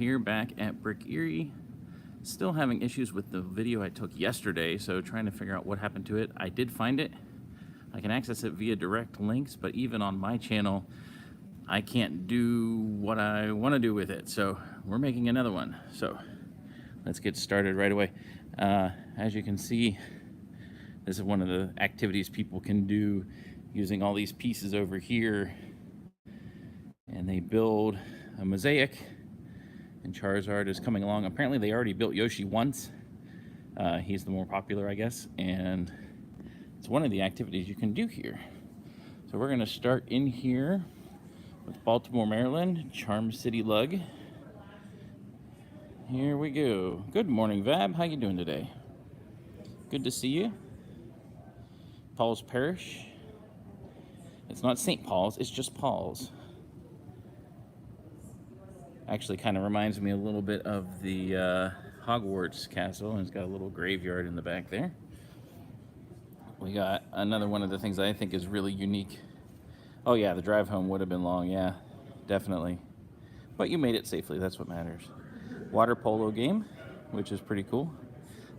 here back at Brick Erie. Still having issues with the video I took yesterday, so trying to figure out what happened to it. I did find it. I can access it via direct links, but even on my channel, I can't do what I want to do with it. So we're making another one. So let's get started right away. As you can see, this is one of the activities people can do using all these pieces over here. And they build a mosaic, and Charizard is coming along. Apparently they already built Yoshi once. He's the more popular, I guess, and it's one of the activities you can do here. So we're gonna start in here with Baltimore, Maryland, Charm City LUG. Here we go. Good morning, Vab. How you doing today? Good to see you. Paul's Parish. It's not St. Paul's, it's just Paul's. Actually kind of reminds me a little bit of the Hogwarts castle, and it's got a little graveyard in the back there. We got another one of the things I think is really unique. Oh yeah, the drive home would have been long, yeah, definitely. But you made it safely, that's what matters. Water polo game, which is pretty cool.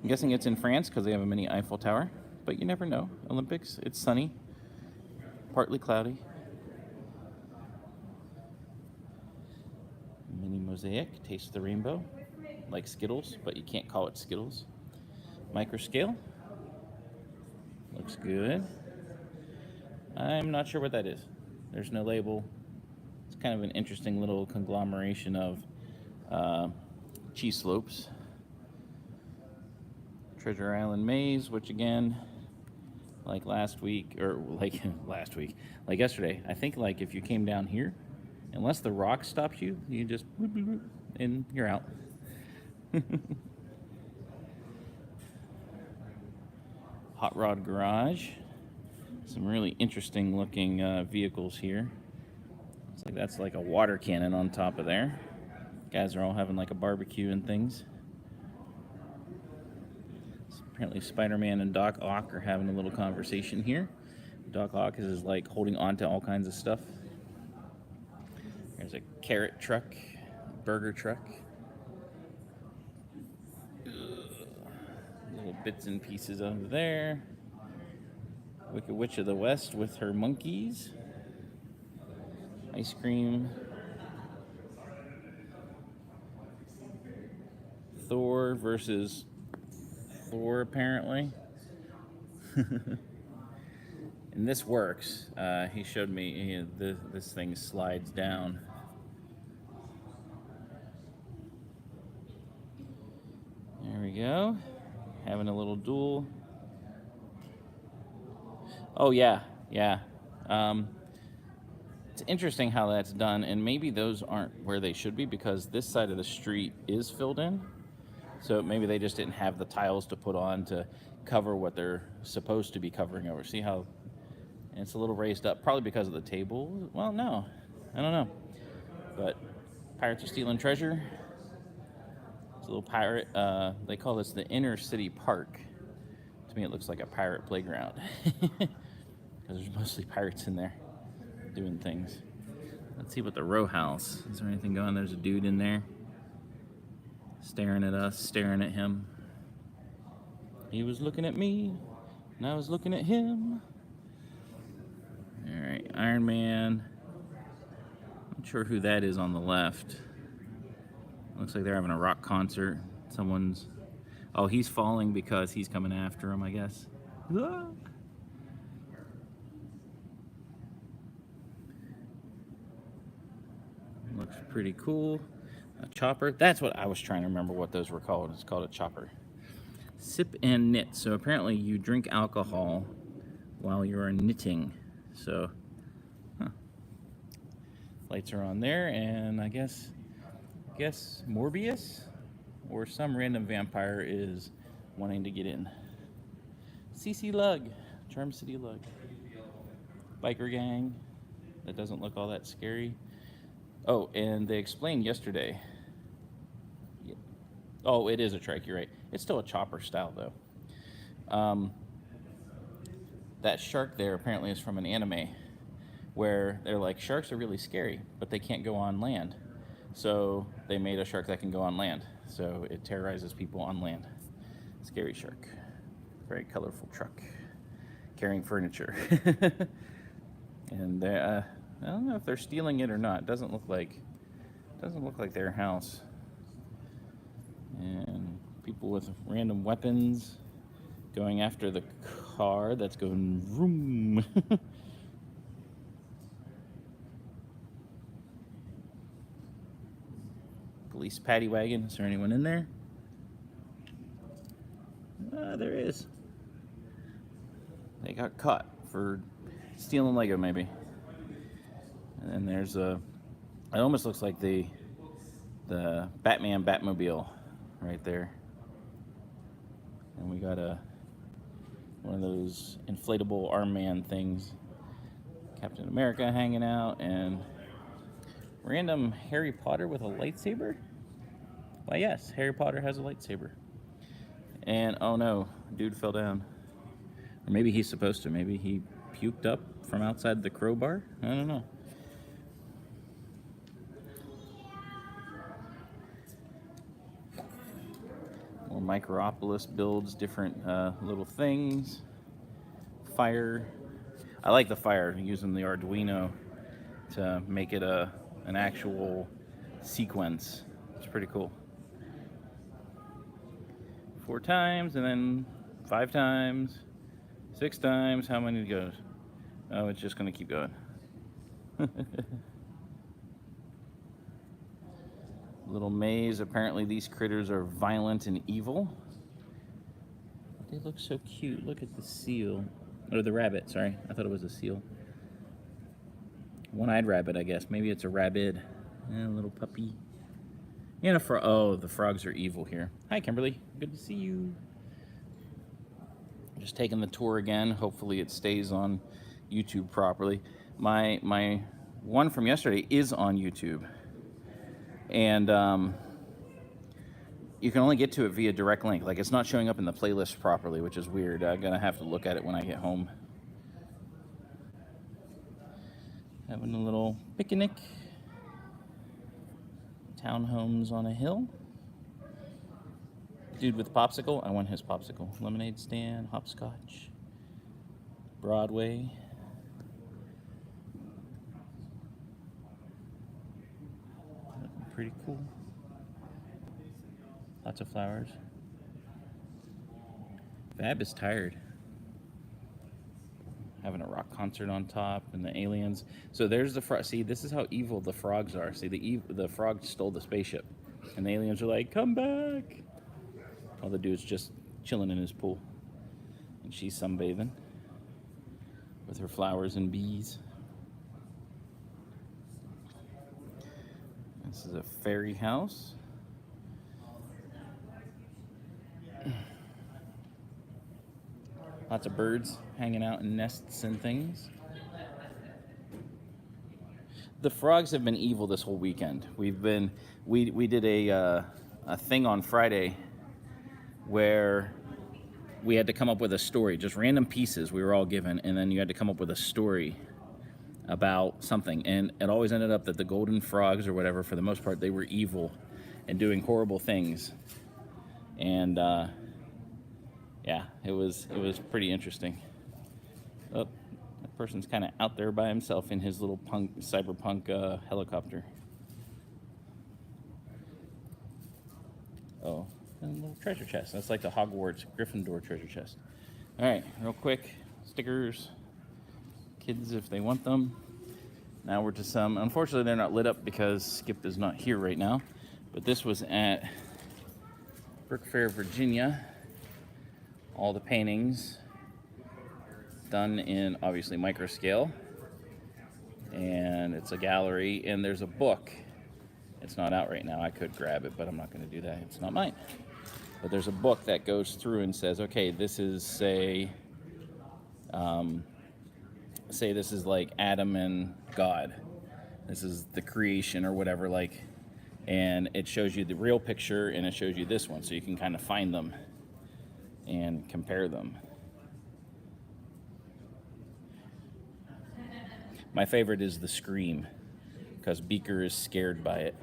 I'm guessing it's in France because they have a mini Eiffel Tower, but you never know. Olympics, it's sunny, partly cloudy. Mini mosaic, taste the rainbow, like Skittles, but you can't call it Skittles. Microscale, looks good. I'm not sure what that is. There's no label. It's kind of an interesting little conglomeration of cheese slopes. Treasure Island Maze, which again, like last week, or like last week, like yesterday, I think like if you came down here, unless the rock stops you, you just whoop, whoop, whoop, and you're out. Hot Rod Garage. Some really interesting looking vehicles here. Looks like that's like a water cannon on top of there. Guys are all having like a barbecue and things. So apparently Spider-Man and Doc Ock are having a little conversation here. Doc Ock is like holding on to all kinds of stuff. There's a carrot truck, burger truck. Little bits and pieces over there. Wicked Witch of the West with her monkeys. Ice cream. Thor versus Thor, apparently. And this works. He showed me this thing slides down. There we go. Having a little duel. Oh yeah, yeah. It's interesting how that's done, and maybe those aren't where they should be because this side of the street is filled in. So maybe they just didn't have the tiles to put on to cover what they're supposed to be covering over. See how it's a little raised up, probably because of the table. Well, no, I don't know. But Pirates are Stealing Treasure. It's a little pirate. They call this the Inner City Park. To me, it looks like a pirate playground because there's mostly pirates in there doing things. Let's see what the row house. Is there anything going? There's a dude in there staring at us, staring at him. He was looking at me, and I was looking at him. All right, Iron Man. Not sure who that is on the left. Looks like they're having a rock concert. Someone's... Oh, he's falling because he's coming after him, I guess. Ah! Looks pretty cool. A chopper. That's what I was trying to remember what those were called. It's called a chopper. Sip and knit. So apparently you drink alcohol while you're knitting. So, lights are on there, and I guess Morbius or some random vampire is wanting to get in. CC LUG, Charm City LUG. Biker gang. That doesn't look all that scary. Oh, and they explained yesterday. Oh, it is a trike, you're right. It's still a chopper style, though. That shark there apparently is from an anime where they're like, sharks are really scary, but they can't go on land. So they made a shark that can go on land. So it terrorizes people on land. Scary shark. Very colorful truck. Carrying furniture. And they, I don't know if they're stealing it or not. Doesn't look like their house. And people with random weapons going after the car that's going vroom. Police paddy wagon. Is there anyone in there? There is. They got caught for stealing Lego, maybe. And then there's a. It almost looks like the Batman Batmobile right there. And we got one of those inflatable arm man things. Captain America hanging out, and random Harry Potter with a lightsaber. Why, yes, Harry Potter has a lightsaber. And oh no, dude fell down. Or maybe he's supposed to. Maybe he puked up from outside the crowbar. I don't know. More Micropolis builds different little things. Fire. I like the fire, using the Arduino to make it an actual sequence. It's pretty cool. 4 times, and then 5 times, 6 times. How many goes? Oh, it's just going to keep going. Little maze. Apparently these critters are violent and evil. They look so cute. Look at the seal. Or the rabbit, sorry. I thought it was a seal. One-eyed rabbit, I guess. Maybe it's a rabbit. And a little puppy. And a frog. Oh, the frogs are evil here. Hi, Kimberly. Good to see you. Just taking the tour again. Hopefully it stays on YouTube properly. My one from yesterday is on YouTube. And you can only get to it via direct link. Like, it's not showing up in the playlist properly, which is weird. I'm going to have to look at it when I get home. Having a little picnic. Townhomes on a hill. Dude with popsicle. I want his popsicle. Lemonade stand, hopscotch. Broadway. Pretty cool. Lots of flowers. Fab is tired. Having a rock concert on top, and the aliens. So there's the frog. See, this is how evil the frogs are. See, the frog stole the spaceship, and the aliens are like, "Come back!" While the dude's just chilling in his pool, and she's sunbathing with her flowers and bees. This is a fairy house. Lots of birds hanging out in nests and things. The frogs have been evil this whole weekend. We did a thing on Friday where we had to come up with a story, just random pieces we were all given, and then you had to come up with a story about something. And it always ended up that the golden frogs or whatever, for the most part, they were evil and doing horrible things. And yeah, it was pretty interesting. Oh, that person's kind of out there by himself in his little cyberpunk helicopter. Oh, and a little treasure chest. That's like the Hogwarts Gryffindor treasure chest. All right, real quick, stickers. Kids, if they want them. Now we're to some. Unfortunately, they're not lit up because Skip is not here right now. But this was at Brook Fair, Virginia. All the paintings done in, obviously, micro scale. And it's a gallery, and there's a book. It's not out right now. I could grab it, but I'm not going to do that. It's not mine. But there's a book that goes through and says, okay, this is, say this is like Adam and God. This is the creation or whatever, like, and it shows you the real picture and it shows you this one, so you can kind of find them and compare them. My favorite is the scream, because Beaker is scared by it.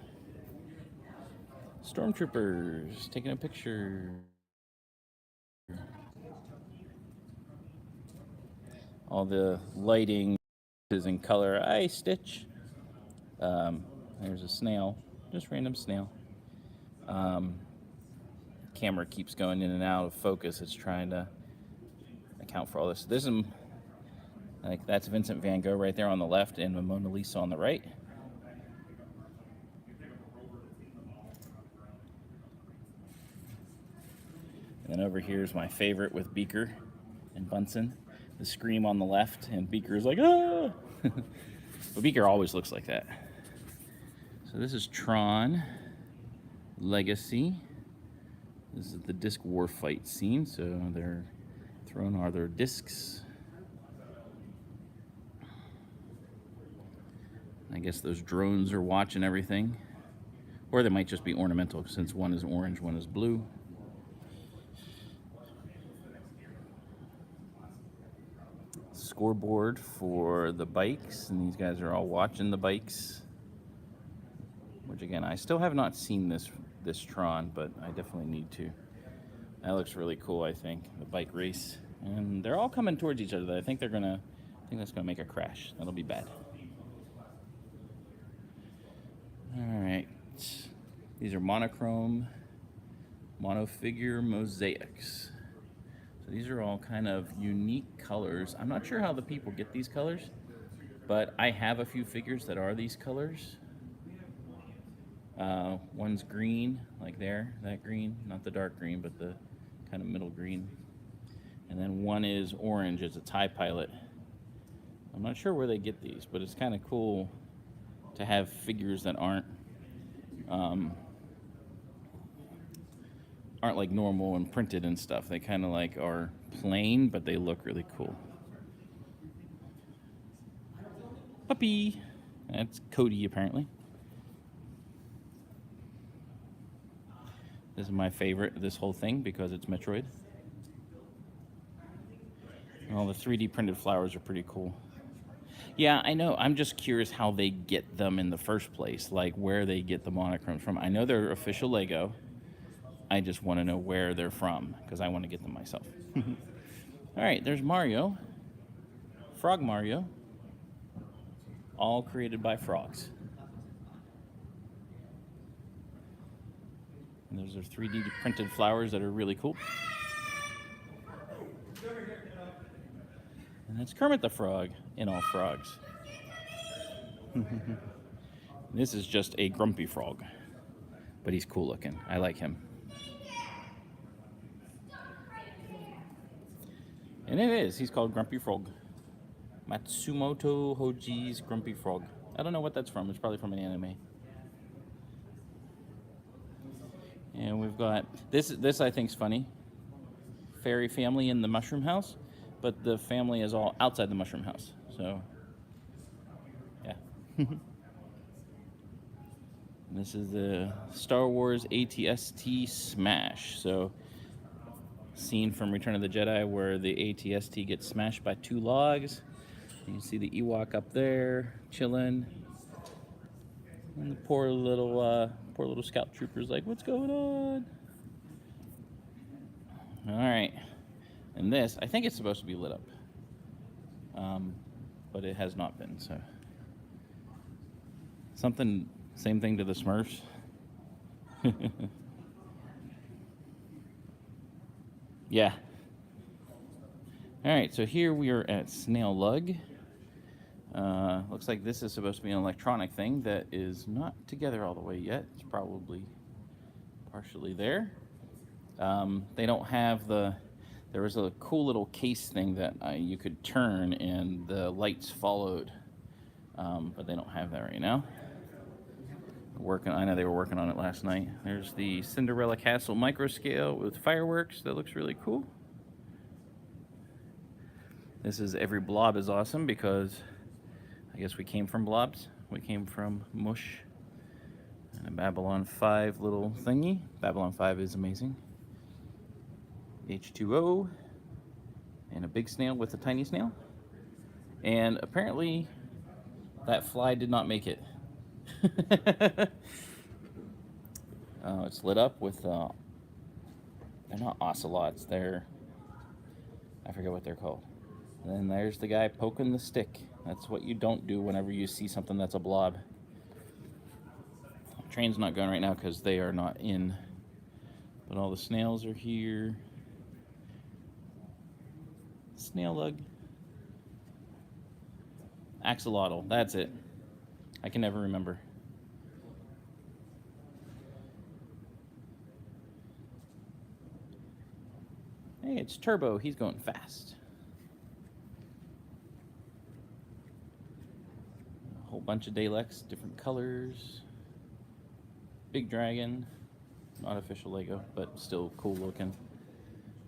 Stormtroopers taking a picture. All the lighting is in color. Hi, Stitch. There's a snail, just random snail. Camera keeps going in and out of focus. It's trying to account for all this. This is like that's Vincent van Gogh right there on the left and the Mona Lisa on the right. And then over here is my favorite with Beaker and Bunsen. The scream on the left, and Beaker is like, ah! But Beaker always looks like that. So this is Tron Legacy. This is the disc war fight scene. So they're throwing all their discs. I guess those drones are watching everything. Or they might just be ornamental, since one is orange, one is blue. Scoreboard for the bikes, and these guys are all watching the bikes. Which again, I still have not seen this Tron, but I definitely need to. That looks really cool, I think, the bike race. And they're all coming towards each other. I think that's gonna make a crash. That'll be bad. All right, these are monochrome, monofigure mosaics. So these are all kind of unique colors. I'm not sure how the people get these colors, but I have a few figures that are these colors. One's green, like there, that green, not the dark green, but the kind of middle green. And then one is orange, it's a TIE Pilot. I'm not sure where they get these, but it's kind of cool to have figures that aren't like normal and printed and stuff. They kind of like are plain, but they look really cool. Puppy, that's Cody apparently. This is my favorite, this whole thing, because it's Metroid. And all the 3D printed flowers are pretty cool. Yeah, I know. I'm just curious how they get them in the first place, like where they get the monochromes from. I know they're official Lego. I just want to know where they're from, because I want to get them myself. All right, there's Mario. Frog Mario. All created by frogs. And those are 3D printed flowers that are really cool. And that's Kermit the Frog in all frogs. This is just a grumpy frog, but he's cool looking. I like him. And it is. He's called Grumpy Frog. Matsumoto Hoji's Grumpy Frog. I don't know what that's from. It's probably from an anime. And we've got this I think is funny. Fairy family in the mushroom house, but the family is all outside the mushroom house. So, yeah. This is the Star Wars AT-ST Smash. So, scene from Return of the Jedi where the AT-ST gets smashed by two logs. You can see the Ewok up there chilling, and the poor little scout trooper's like, "What's going on?" All right, and this I think it's supposed to be lit up, but it has not been. So something, same thing to the Smurfs. Yeah. All right, so here we are at Snail LUG. Looks like this is supposed to be an electronic thing that is not together all the way yet. It's probably partially there. They don't have there was a cool little case thing that you could turn and the lights followed, but they don't have that right now. I know they were working on it last night. There's the Cinderella Castle micro scale with fireworks. That looks really cool. This is Every Blob is Awesome because I guess we came from blobs. We came from mush and a Babylon 5 little thingy. Babylon 5 is amazing. H2O and a big snail with a tiny snail. And apparently that fly did not make it. It's lit up with, they're not ocelots, they're, I forget what they're called. And then there's the guy poking the stick. That's what you don't do whenever you see something that's a blob. Train's not going right now because they are not in. But all the snails are here. Snail lug. Axolotl, that's it. I can never remember. Hey, it's Turbo, he's going fast. A whole bunch of L.L.C, different colors. Big dragon, not official Lego, but still cool looking.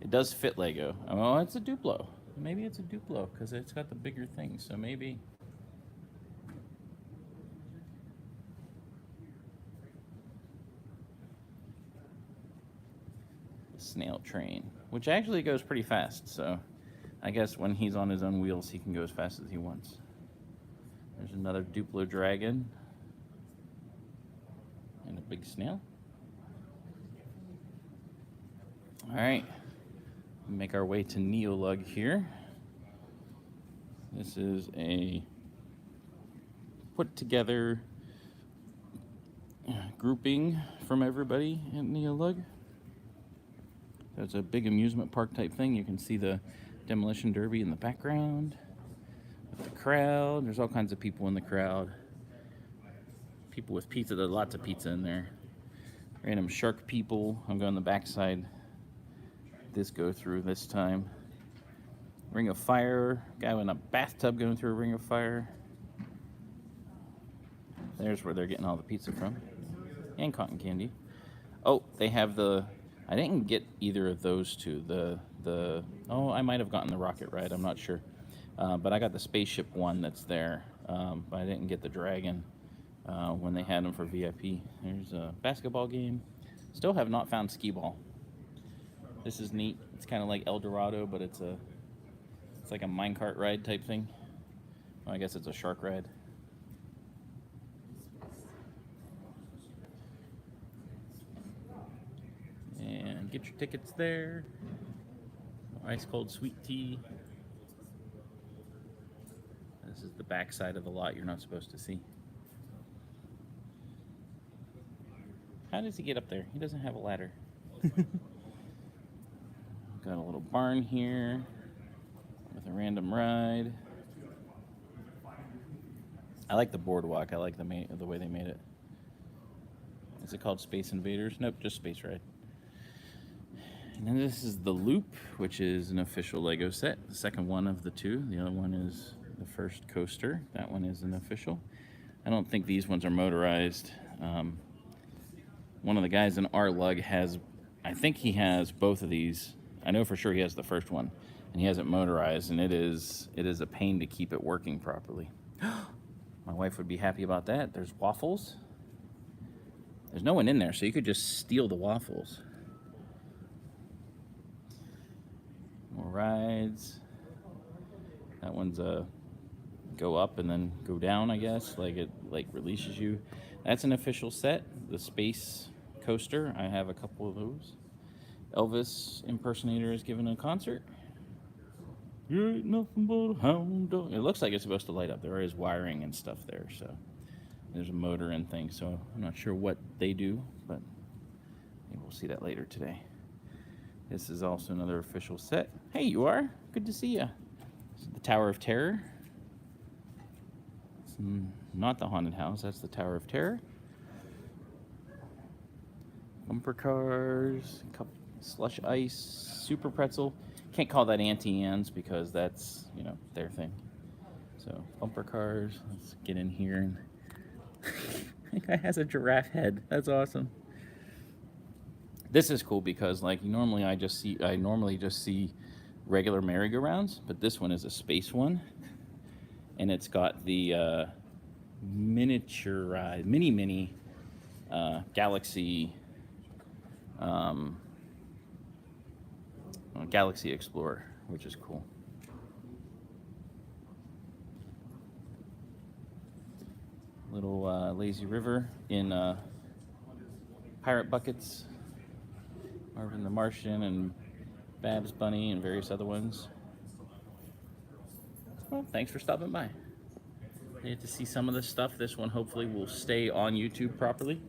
It does fit Lego. Oh, it's a Duplo. Maybe it's a Duplo because it's got the bigger thing, so maybe. The Snail train, which actually goes pretty fast, so I guess when he's on his own wheels, he can go as fast as he wants. There's another Duplo dragon. And a big snail. All right, make our way to NEOLUG here. This is a put together grouping from everybody at NEOLUG. So it's a big amusement park type thing. You can see the demolition derby in the background. With the crowd, there's all kinds of people in the crowd. People with pizza, there's lots of pizza in there. Random shark people. I'm going the backside. This go through this time. Ring of fire. Guy in a bathtub going through a ring of fire. There's where they're getting all the pizza from. And cotton candy. Oh, they have the, I didn't get either of those two. Oh, I might have gotten the rocket ride, I'm not sure. But I got the spaceship one that's there. But I didn't get the dragon. When they had them for VIP. There's a basketball game. Still have not found skee ball. This is neat. It's kind of like El Dorado, but it's like a minecart ride type thing. Well, I guess it's a shark ride. And get your tickets there. Ice cold sweet tea. This is the back side of the lot you're not supposed to see. How does he get up there? He doesn't have a ladder. Got a little barn here with a random ride. I like the boardwalk. I like the way they made it. Is it called Space Invaders? Nope, just Space Ride. And then this is the Loop, which is an official Lego set. The second one of the two. The other one is the first coaster. That one is an official. I don't think these ones are motorized. One of the guys in our lug has, I think he has both of these. I know for sure he has the first one, and he has it motorized, and it is a pain to keep it working properly. My wife would be happy about that. There's waffles. There's no one in there, so you could just steal the waffles. More rides. That one's go up and then go down, I guess, like it releases you. That's an official set. The space coaster, I have a couple of those. Elvis impersonator is giving a concert. You ain't nothing but a hound dog. It looks like it's supposed to light up. There is wiring and stuff there, so there's a motor and things. So I'm not sure what they do, but maybe we'll see that later today. This is also another official set. Hey, you are? Good to see you. This is the Tower of Terror. It's not the haunted house. That's the Tower of Terror. Bumper cars, slush ice, super pretzel. Can't call that Auntie Anne's because that's, you know, their thing. So bumper cars. Let's get in here. And that guy has a giraffe head. That's awesome. This is cool because, like, normally I normally just see regular merry-go-rounds, but this one is a space one, and it's got the miniaturized mini Galaxy. Galaxy Explorer, which is cool. Little lazy river in pirate buckets. Marvin the Martian and Babs Bunny and various other ones. Well, thanks for stopping by. You get to see some of this stuff. This one hopefully will stay on YouTube properly.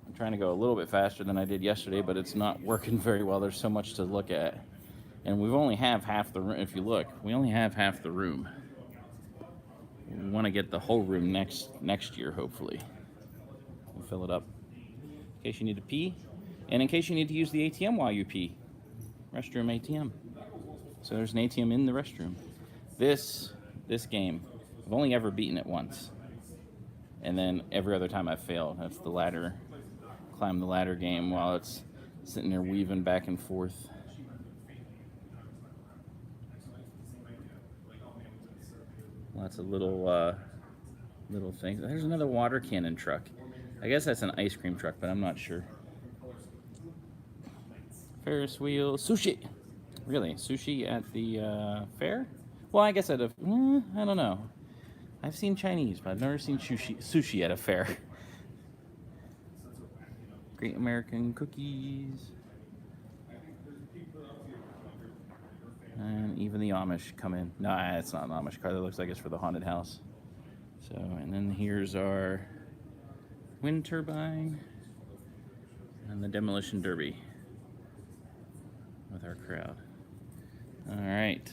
I'm trying to go a little bit faster than I did yesterday, but it's not working very well. There's so much to look at. And we only have half the room. If you look, we only have half the room. We want to get the whole room next year, hopefully. We'll fill it up. In case you need to pee, and in case you need to use the ATM while you pee. Restroom ATM. So there's an ATM in the restroom. This game, I've only ever beaten it once. And then every other time I've failed. That's the ladder, climb the ladder game while it's sitting there weaving back and forth. Lots of little things. There's another water cannon truck. I guess that's an ice cream truck, but I'm not sure. Ferris wheel, sushi. Really, sushi at the fair? Well, I guess I don't know. I've seen Chinese, but I've never seen sushi at a fair. Great American cookies. And even the Amish come in. No, it's not an Amish car. That looks like it's for the haunted house. So, and then here's our wind turbine and the demolition derby with our crowd. All right.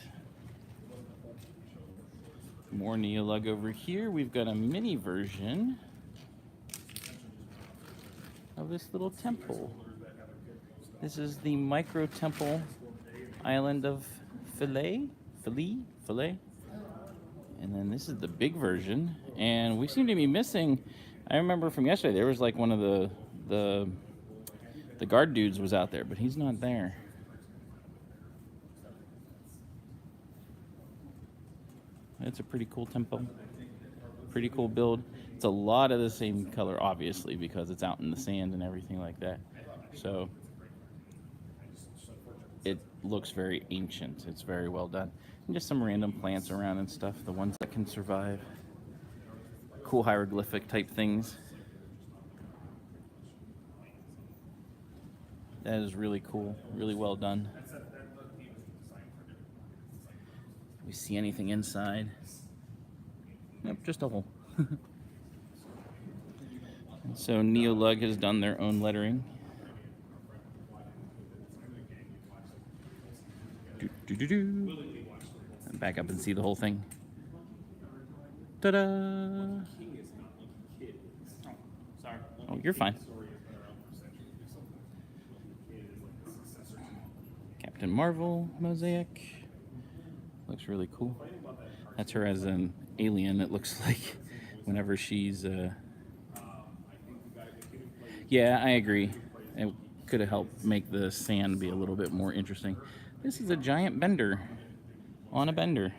More NEOLUG over here. We've got a mini version of this little temple. This is the micro temple island of Filet. And then this is the big version. And we seem to be missing, I remember from yesterday, there was like one of the guard dudes was out there, but he's not there. It's a pretty cool temple. Pretty cool build. It's a lot of the same color, obviously, because it's out in the sand and everything like that. So it looks very ancient. It's very well done. And just some random plants around and stuff, the ones that can survive. Cool hieroglyphic type things. That is really cool, really well done. We see anything inside? Nope, just a hole. So NEOLUG has done their own lettering. Back up and see the whole thing. Ta-da! Oh, you're fine. Captain Marvel mosaic. Looks really cool. That's her as an alien, it looks like, whenever she's... Yeah, I agree. It could have helped make the sand be a little bit more interesting. This is a giant bender on a bender.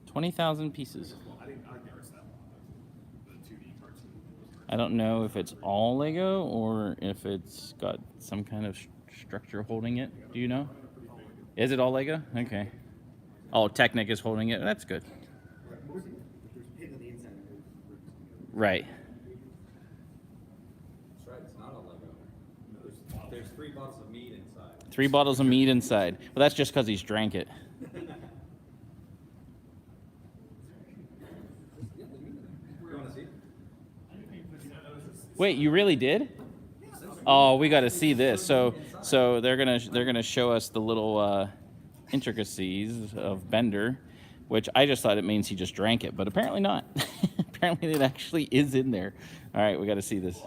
20,000 pieces. I don't know if it's all Lego or if it's got some kind of structure holding it. Do you know? Is it all Lego? Okay. Oh, Technic is holding it. That's good. Right. That's right. It's not all Lego. There's 3 bottles of mead inside. 3 bottles of mead inside. Well, that's just because he's drank it. Wait, you really did? Oh, we got to see this. So they're gonna show us the little intricacies of Bender, which I just thought it means he just drank it, but apparently not. Apparently it actually is in there. All right, we got to see this. It's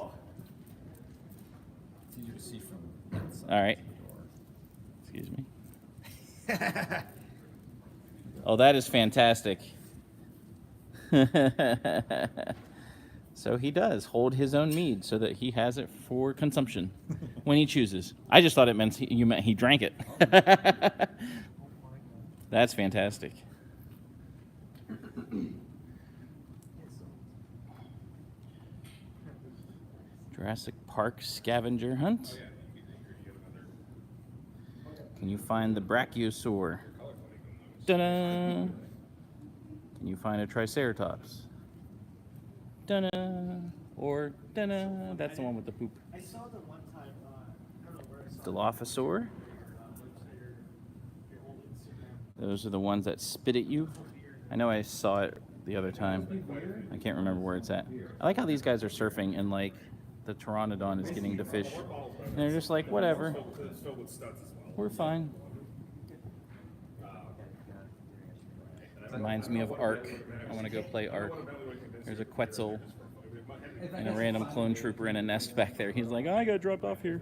easier to see from that side. All right. Excuse me. Oh, that is fantastic. So he does hold his own mead so that he has it for consumption when he chooses. I just thought it meant you meant he drank it. That's fantastic. Jurassic Park scavenger hunt. Can you find the brachiosaur? Ta-da! Can you find a triceratops? Ta-da! Or, ta-da, that's the one with the poop. I saw the one time, I don't know where I saw it. Dilophosaur. Those are the ones that spit at you. I know I saw it the other time. I can't remember where it's at. I like how these guys are surfing and like the pteranodon is getting to fish. And they're just like, whatever. We're fine. Reminds me of Ark. I want to go play Ark. There's a Quetzal and a random clone trooper in a nest back there. He's like, oh, I got dropped off here.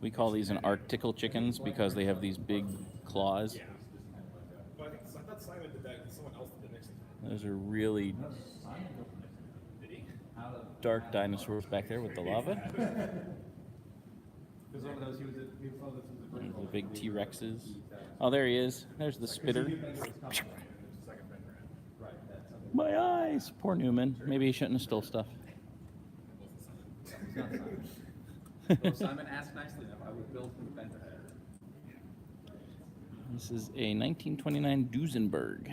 We call these an Arctical chickens because they have these big claws. Those are really dark dinosaurs back there with the lava. The big T-Rexes. Oh, there he is. There's the spitter. My eyes. Poor Newman. Maybe he shouldn't have stole stuff. Well, Simon asked nicely enough. I would build from the bench. This is a 1929 Duesenberg.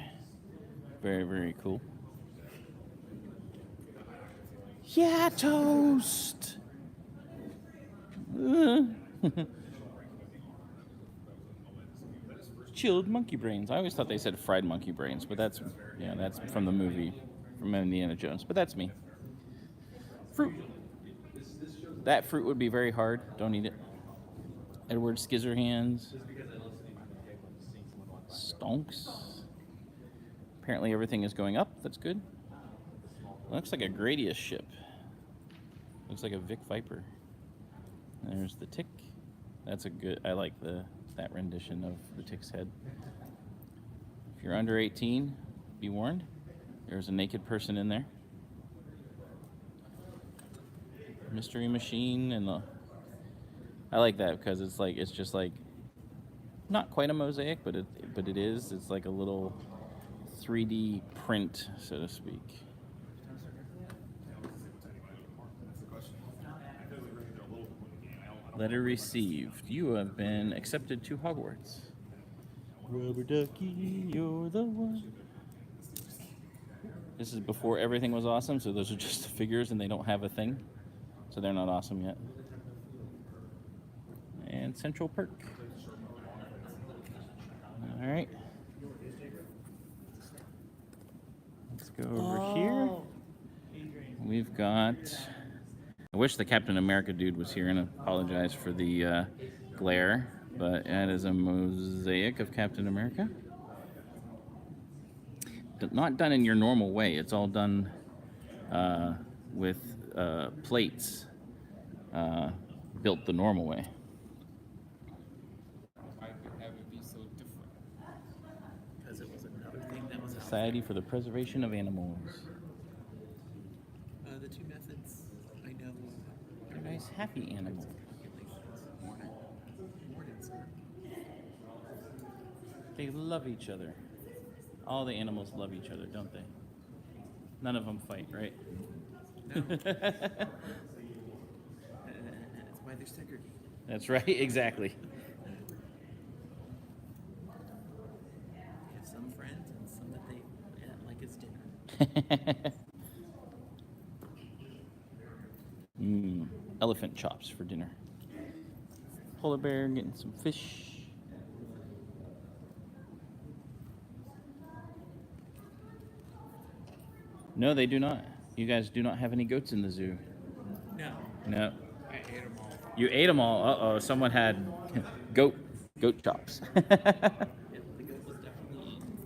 Very, very cool. Yeah, toast! Chilled monkey brains. I always thought they said fried monkey brains, but that's from the movie, from Indiana Jones. But that's me. Fruit. That fruit would be very hard. Don't eat it. Edward Scissorhands. Stonks. Apparently everything is going up. That's good. Looks like a Gradius ship. Looks like a Vic Viper. There's the tick. That's a good. I like that rendition of the tick's head. If you're under 18, be warned. There's a naked person in there. Mystery Machine and I like that because it's just like not quite a mosaic, but it is. It's like a little 3D print, so to speak. Letter received. You have been accepted to Hogwarts. Rubber ducky, you're the one. This is before everything was awesome, so those are just the figures and they don't have a thing. So they're not awesome yet. And Central Perk. All right. Let's go over here. We've got... I wish the Captain America dude was here, and apologize for the glare, but that is a mosaic of Captain America. Not done in your normal way. It's all done with plates built the normal way. Why would have it be so different? Because it was another thing that was Society for the Preservation of Animals. The two methods I know. They're nice, happy animals. They love each other. All the animals love each other, don't they? None of them fight, right? No. That's why they're segregated. That's right, exactly. They have some friends and some that they like as dinner. Elephant chops for dinner. Polar bear getting some fish. No, they do not. You guys do not have any goats in the zoo. No. No. I ate them all. You ate them all. Uh-oh, someone had goat chops. Yeah, the goat was definitely eaten.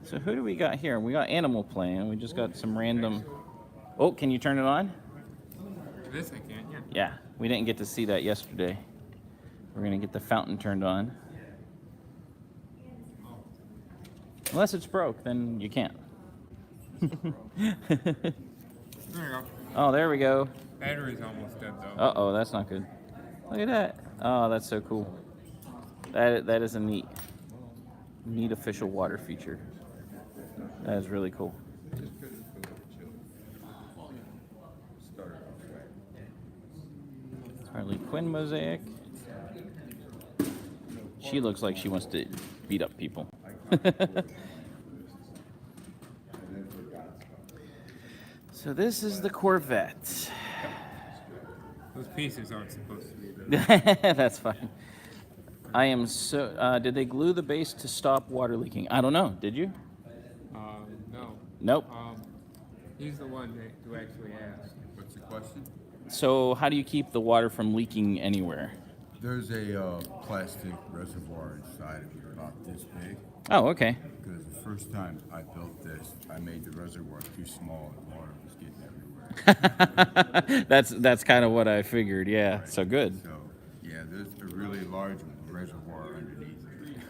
So who do we got here? We got Animal Plan. We just got some random... Oh, can you turn it on? This I can, yeah. Yeah, we didn't get to see that yesterday. We're going to get the fountain turned on. Unless it's broke, then you can't. There you go. Oh, there we go. Battery's almost dead though. Uh-oh, that's not good. Look at that. Oh, that's so cool. That is a neat official water feature. That is really cool. Harley Quinn mosaic. She looks like she wants to beat up people. So this is the Corvette. Those pieces aren't supposed to be there. That's fine. I am so. Did they glue the base to stop water leaking? I don't know. Did you? No. Nope. He's the one who actually asked. What's the question? So how do you keep the water from leaking anywhere? There's a plastic reservoir inside of it about this big. Oh, okay. Because the first time I built this, I made the reservoir too small and water was getting everywhere. That's kind of what I figured. Yeah. So good. So, yeah, there's a really large reservoir underneath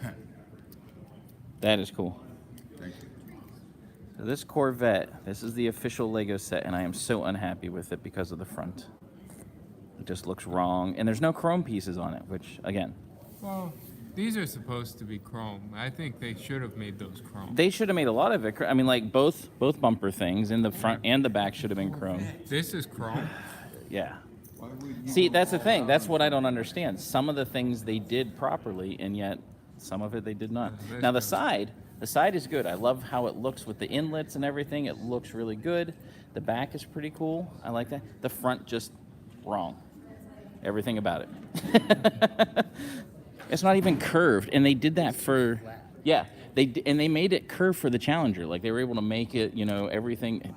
it. That is cool. Thank you. So this Corvette, this is the official Lego set, and I am so unhappy with it because of the front. It just looks wrong, and there's no chrome pieces on it, which, again, Well, these are supposed to be chrome. I think they should have made those chrome. they should have made a lot of it. I mean, like both bumper things in the front and the back should have been chrome. This is chrome. Yeah. Why would you See, go that's the all thing. out That's on what I it? don't understand. Some of the things they did properly, and yet some of it they did not. This Now the does. side is good. I love how it looks with the inlets and everything. It looks really good. The back is pretty cool. I like that. The front just wrong. Everything about it. It's not even curved, and they did that for, yeah. And they made it curved for the Challenger. Like they were able to make it, everything.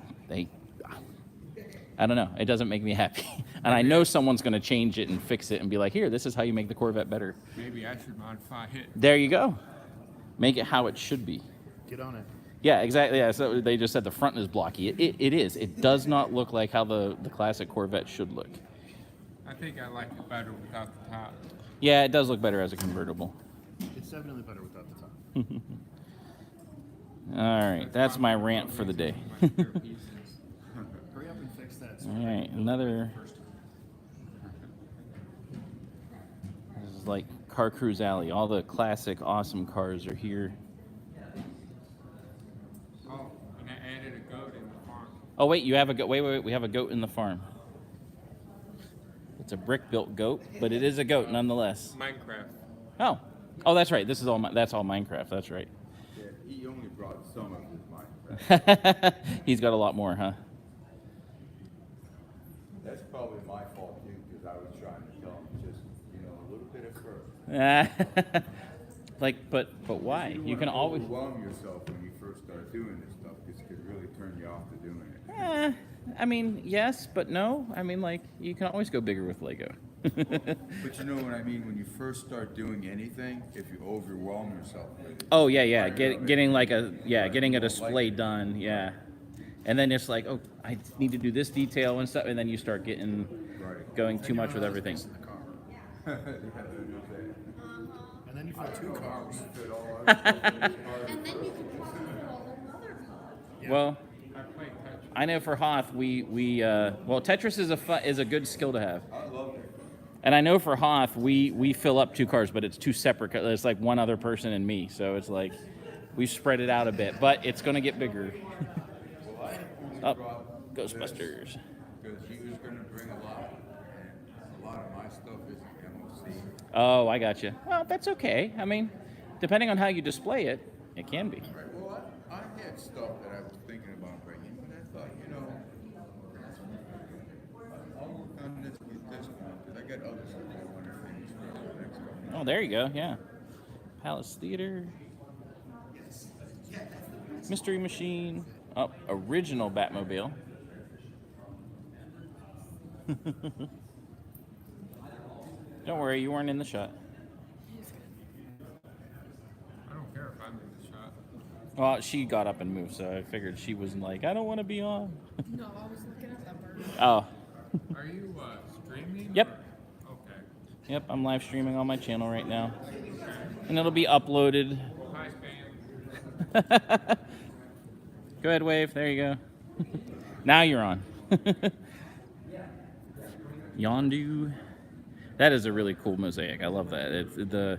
I don't know. It doesn't make me happy. And I know someone's going to change it and fix it and be like, here, this is how you make the Corvette better. Maybe I should modify it. There you go. Make it how it should be. Get on it. Yeah, exactly. Yeah, so they just said the front is blocky. It is. It does not look like how the classic Corvette should look. I think I like it better without the top. Yeah, it does look better as a convertible. It's definitely better without the top. All right, that's my rant for the day. My favorite pieces. Hurry up and fix that. All right, another. This is like Car Cruise Alley. All the classic, awesome cars are here. Oh, and I added a goat in the farm. Oh wait, you have a goat. Wait. We have a goat in the farm. It's a brick-built goat, but it is a goat nonetheless. Minecraft. Oh, that's right. This is all. That's all Minecraft. That's right. Yeah, he only brought some of his Minecraft. He's got a lot more, huh? That's probably my fault too, because I was trying to tell him just, a little bit at first. But why? You can wanna always. overwhelm yourself when you first start doing this stuff, because it could really turn you off to doing it. I mean, yes, but no. I mean, like, you can always go bigger with Lego. But you know what I mean? When you first start doing anything, if you overwhelm yourself with it. Oh yeah. Getting a display done, yeah. And then it's like, oh, I need to do this detail and stuff, and then you start getting Right. going too much with everything. In the car. And then you find two cars. And then you can probably put all another car. Well, I play Tetris. I know for Hoth, Tetris is a good skill to have. I love it. And I know for Hoth, we fill up two cars, but it's two separate. It's like one other person and me, so it's like we've spread it out a bit, but it's going to get bigger. Well, I only Oh, brought Ghostbusters. because he was going to bring a lot, and a lot of my stuff is MOC. Oh, I got you. Well, that's okay. I mean, depending on how you display it, it can be. Right. Well, I had stuff that I was thinking about bringing, but I thought, I'll work on this with this one because I got other stuff I want to finish for the next couple. Oh, there you go. Yeah. Palace Theater. Mystery Machine. Oh, original Batmobile. Don't worry, you weren't in the shot. I don't care if I'm in the shot. Well, she got up and moved, so I figured she wasn't like, I don't want to be on. No, I was looking at that bird. Oh, Are you streaming? Yep. or- Okay. yep, I'm live streaming on my channel right now. And it'll be uploaded. Hi, fam. Go ahead, Wave. There you go. Now you're on. Yondu. That is a really cool mosaic. I love that. It's the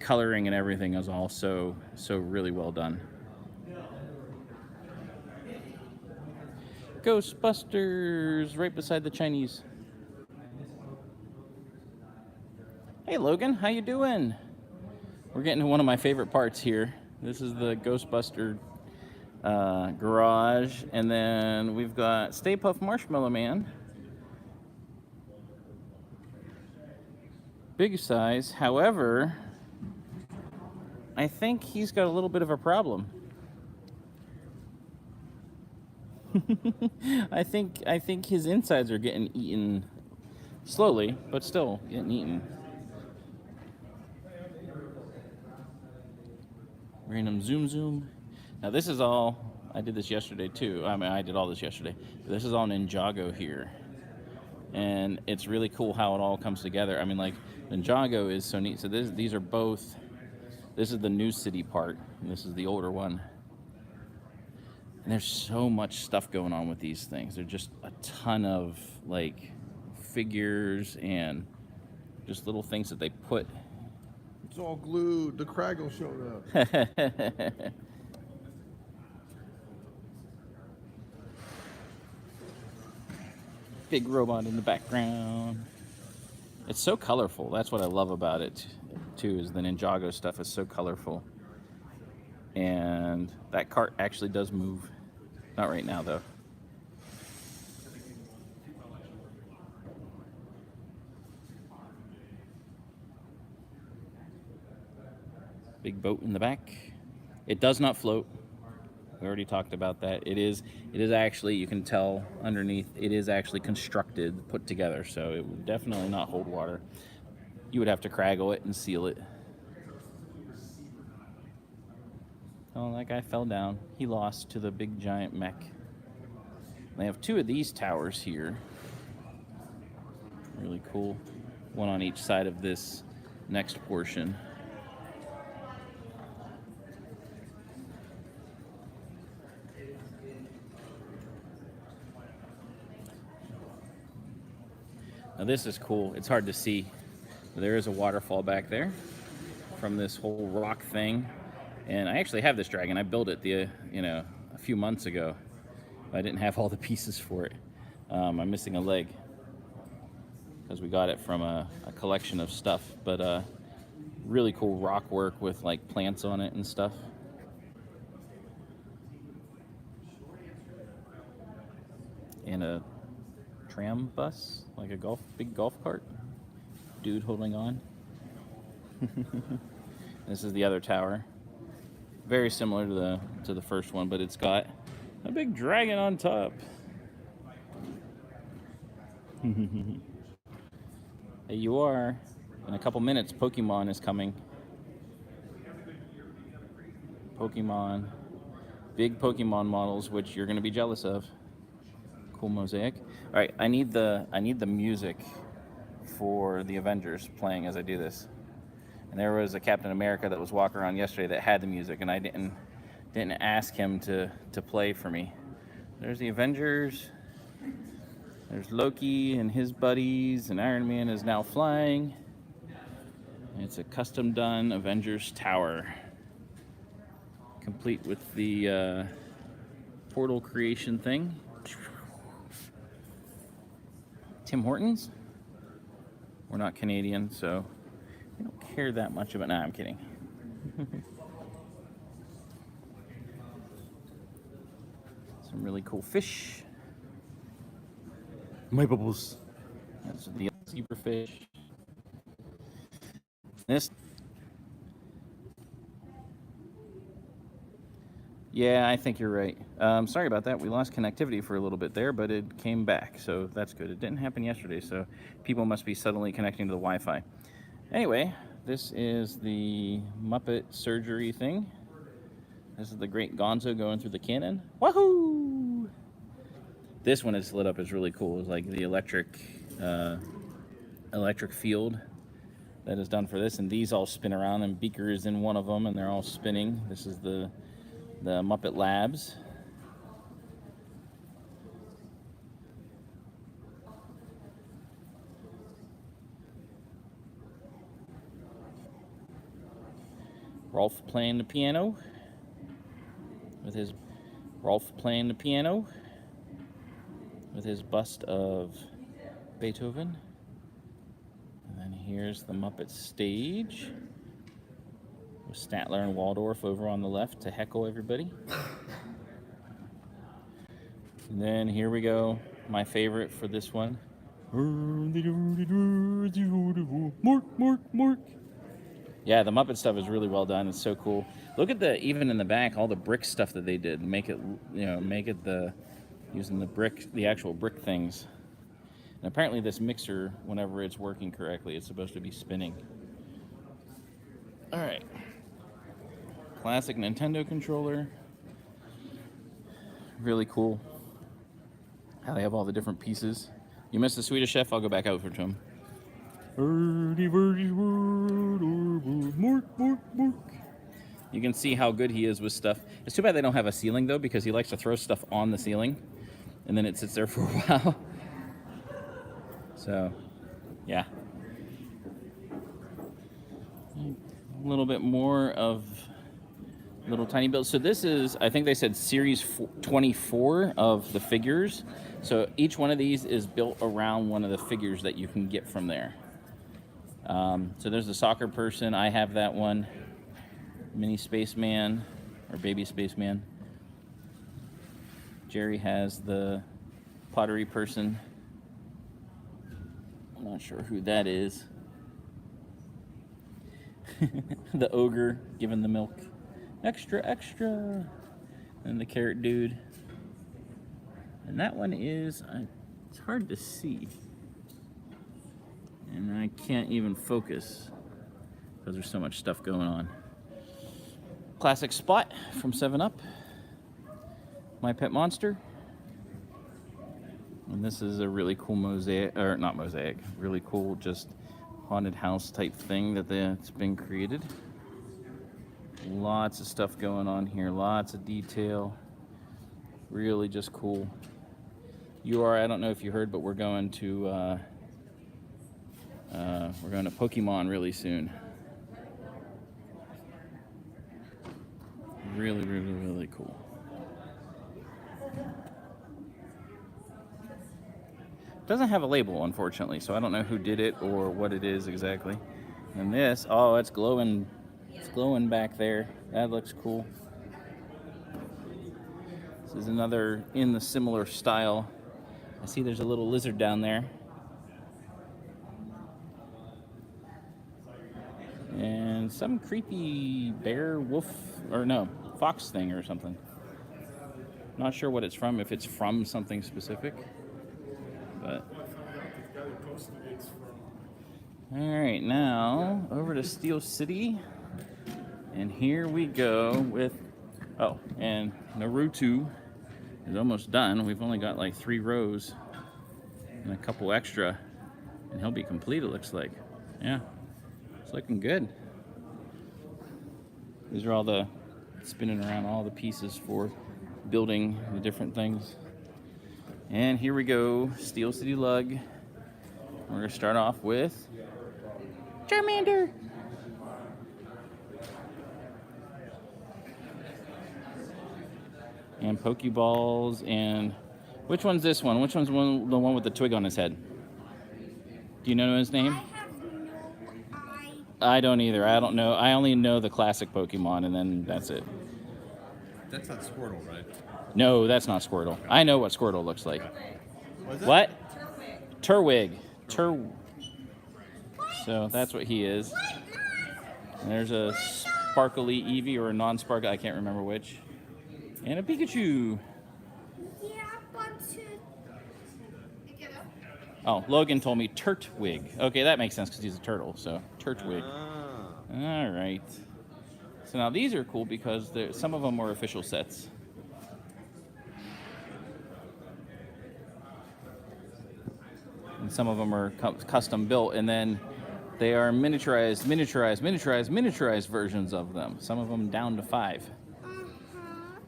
coloring and everything is all so really well done. Ghostbusters, right beside the Chinese. Hey Logan, how you doing? We're getting to one of my favorite parts here. This is the Ghostbuster garage, and then we've got Stay Puft Marshmallow Man. Big size. However, I think he's got a little bit of a problem. I think his insides are getting eaten slowly, but still getting eaten. Random zoom. Now this is all, I did this yesterday too. I mean, I did all this yesterday. But this is all Ninjago here. And it's really cool how it all comes together. I mean, like, Ninjago is so neat. So these are both, this is the New City part, and this is the older one. And there's so much stuff going on with these things. There's just a ton of, like, figures and just little things that they put. It's all glued. The Craggle showed up. Big robot in the background. It's so colorful. That's what I love about it too, is the Ninjago stuff is so colorful. And that cart actually does move. Not right now though. Big boat in the back. It does not float. We already talked about that. It is actually, you can tell underneath, it is actually constructed, put together, so it would definitely not hold water. You would have to craggle it and seal it. Oh, that guy fell down. He lost to the big giant mech. They have two of these towers here. Really cool. One on each side of this next portion. Now this is cool. It's hard to see. There is a waterfall back there from this whole rock thing. And I actually have this dragon. I built it a few months ago. I didn't have all the pieces for it. I'm missing a leg because we got it from a collection of stuff. But really cool rock work with like plants on it and stuff. And a tram bus, like a big golf cart. Dude holding on. This is the other tower. Very similar to the first one, but it's got a big dragon on top. Hey, you are. In a couple minutes, Pokemon is coming. Pokemon. Big Pokemon models, which you're going to be jealous of. Cool mosaic. All right, I need the music for the Avengers playing as I do this. And there was a Captain America that was walking around yesterday that had the music, and I didn't ask him to play for me. There's the Avengers. There's Loki and his buddies, and Iron Man is now flying. And it's a custom done Avengers tower, complete with the portal creation thing. Tim Hortons. We're not Canadian, so we don't care that much about it. Nah, I'm kidding. Some really cool fish. My bubbles. That's the zebrafish. This. Yeah, I think you're right. Sorry about that. We lost connectivity for a little bit there, but it came back, so that's good. It didn't happen yesterday, so people must be suddenly connecting to the Wi-Fi. Anyway, this is the Muppet surgery thing. This is the Great Gonzo going through the cannon. Wahoo! This one is lit up is really cool. It's like the electric field that is done for this, and these all spin around, and Beaker is in one of them, and they're all spinning. This is the Muppet Labs. Rolf playing the piano with his bust of Beethoven. And then here's the Muppet stage with Statler and Waldorf over on the left to heckle everybody. And then here we go, my favorite for this one. Mark. Yeah, the Muppet stuff is really well done. It's so cool. Look at even in the back, all the brick stuff that they did. Make it using the actual brick things. And apparently this mixer, whenever it's working correctly, it's supposed to be spinning. All right. Classic Nintendo controller. Really cool. How they have all the different pieces. You missed the Swedish Chef? I'll go back over to him. You can see how good he is with stuff. It's too bad they don't have a ceiling, though, because he likes to throw stuff on the ceiling, and then it sits there for a while. So, yeah. A little bit more of little tiny builds. So this is, I think they said series 24 of the figures. So each one of these is built around one of the figures that you can get from there. So there's the soccer person. I have that one. Mini Spaceman, or Baby Spaceman. Jerry has the pottery person. I'm not sure who that is. The ogre giving the milk. Extra, extra. And the carrot dude. And that one is, it's hard to see. And I can't even focus because there's so much stuff going on. Classic Spot from 7-Up. My Pet Monster. And this is a really cool mosaic, or not mosaic, really cool just haunted house type thing that's been created. Lots of stuff going on here, lots of detail. Really just cool. I don't know if you heard, but we're going to Pokemon really soon. Really, really, really cool. Doesn't have a label, unfortunately, so I don't know who did it or what it is exactly. And this, oh, it's glowing. It's glowing back there. That looks cool. This is another in the similar style. I see there's a little lizard down there. And some creepy bear, wolf, or no, fox thing or something. Not sure what it's from, if it's from something specific. But all right, now over to Steel City. And here we go with, and Naruto is almost done. We've only got like 3 rows and a couple extra, and he'll be complete, it looks like. Yeah, it's looking good. These are all the spinning around all the pieces for building the different things. And here we go, Steel City LUG. We're gonna start off with Charmander. And Pokeballs, and which one's this one? Which one's the one with the twig on his head? Do you know his name? I have no idea. I don't either. I don't know. I only know the classic Pokemon, and then that's it. That's not Squirtle, right? No, that's not Squirtle. I know what Squirtle looks like. What is What? Turwig. So that's what he is. And there's a sparkly Eevee or a non-sparkly, I can't remember which. And a Pikachu. Yeah, but Oh, Logan told me Turtwig. Okay, that makes sense because he's a turtle, so Turtwig. All right. So now these are cool because some of them were official sets. And some of them are custom built, and then they are miniaturized versions of them. Some of them down to 5.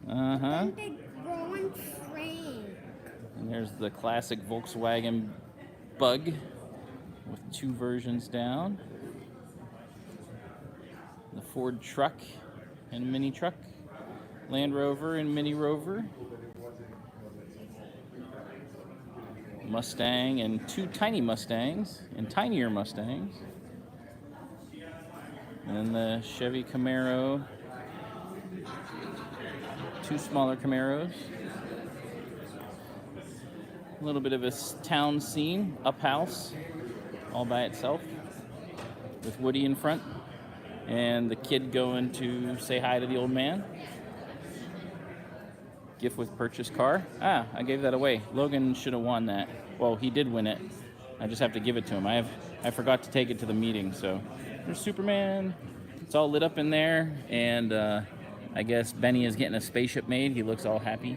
then they grow and shrink. And there's the classic Volkswagen Bug with 2 versions down. The Ford truck and mini truck. Land Rover and Mini Rover. Mustang and 2 tiny Mustangs and tinier Mustangs. And then the Chevy Camaro. 2 smaller Camaros. A little bit of a town scene, up house, all by itself, with Woody in front, and the kid going to say hi to the old man. Gift with purchase car. Ah, I gave that away. Logan should have won that. Well, he did win it. I just have to give it to him. I forgot to take it to the meeting, so there's Superman. It's all lit up in there, and I guess Benny is getting a spaceship made. He looks all happy.